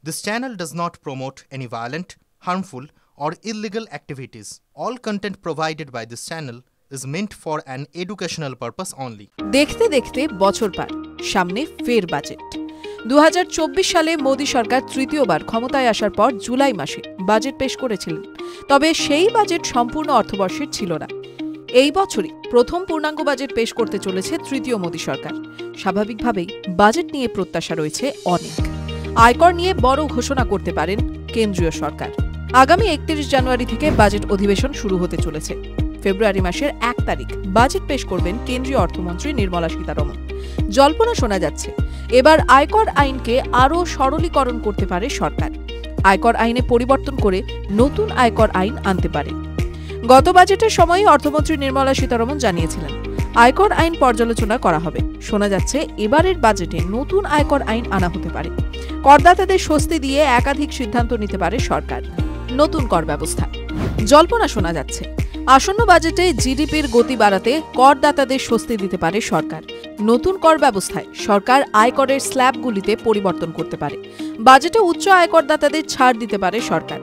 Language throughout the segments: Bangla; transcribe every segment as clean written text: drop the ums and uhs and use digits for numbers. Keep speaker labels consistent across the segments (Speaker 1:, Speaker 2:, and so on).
Speaker 1: This channel does not promote any violent, harmful, or illegal activities. All content provided by this channel is meant for an educational purpose only.
Speaker 2: দেখতে দেখতে বছর পার, সামনে ফের বাজেট। 2024 সালে মোদী সরকার তৃতীয়বার ক্ষমতায় আসার পর জুলাই মাসে বাজেট পেশ করেছিলেন। তবে সেই বাজেট সম্পূর্ণ অর্থবর্ষের ছিল না। এই বছরই প্রথম পূর্ণাঙ্গ বাজেট পেশ করতে চলেছে তৃতীয় মোদী সরকার। স্বাভাবিকভাবেই বাজেট নিয়ে প্রত্যাশা রয়েছে অনেক। আয়কর নিয়ে বড় ঘোষণা করতে পারেন কেন্দ্রীয় সরকার। আগামী 31 জানুয়ারি থেকে বাজেট অধিবেশন শুরু হতে চলেছে। ফেব্রুয়ারি মাসের 1 তারিখ বাজেট পেশ করবেন কেন্দ্রীয় অর্থমন্ত্রী নির্মলা সীতারমণ। জল্পনা শোনা যাচ্ছে, এবার আয়কর আইনকে আরও সরলীকরণ করতে পারে সরকার। আয়কর আইনে পরিবর্তন করে নতুন আয়কর আইন আনতে পারে। গত বাজেটের সময় অর্থমন্ত্রী নির্মলা সীতারমণ জানিয়েছিলেন, আয়কর আইন পর্যালোচনা করা হবে। শোনা যাচ্ছে এবারের বাজেটে নতুন আয়কর আইন আনা হতে পারে। করদাতাদের স্বস্তি দিয়ে একাধিক সিদ্ধান্ত নিতে পারে সরকার। নতুন কর ব্যবস্থা। জল্পনা শোনা যাচ্ছে, আসন্ন বাজেটে জিডিপির গতি বাড়াতে করদাতাদের স্বস্তি দিতে পারে সরকার। নতুন কর ব্যবস্থায় সরকার আয়করের স্ল্যাবগুলিতে পরিবর্তন করতে পারে। বাজেটে উচ্চ আয়করদাতাদের ছাড় দিতে পারে সরকার।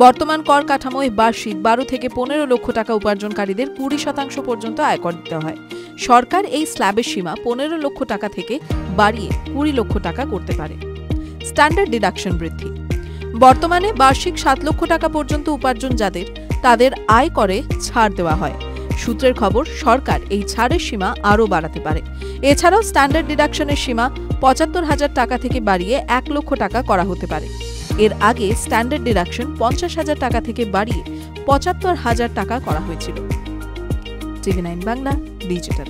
Speaker 2: বর্তমান কর কাঠামোয় বার্ষিক 12 থেকে 15 লক্ষ টাকা উপার্জনকারীদের 20% পর্যন্ত আয়কর দিতে হয়। সরকার এই স্ল্যাবের সীমা 15 লক্ষ টাকা থেকে বাড়িয়ে 20 লক্ষ টাকা করতে পারে। স্ট্যান্ডার্ড ডিডাকশন বৃদ্ধি। বর্তমানে বার্ষিক 7 লক্ষ টাকা পর্যন্ত উপার্জন যাদের, তাদের আয় করে ছাড় দেওয়া হয়। সূত্রের খবর, সরকার এই ছাড়ের সীমা আরও বাড়াতে পারে। এছাড়াও স্ট্যান্ডার্ড ডিডাকশনের সীমা 75,000 টাকা থেকে বাড়িয়ে 1 লক্ষ টাকা করা হতে পারে। এর আগে স্ট্যান্ডার্ড ডিডাকশন 50,000 টাকা থেকে বাড়িয়ে 75,000 টাকা করা হয়েছিল। TV9 Bangla, digital.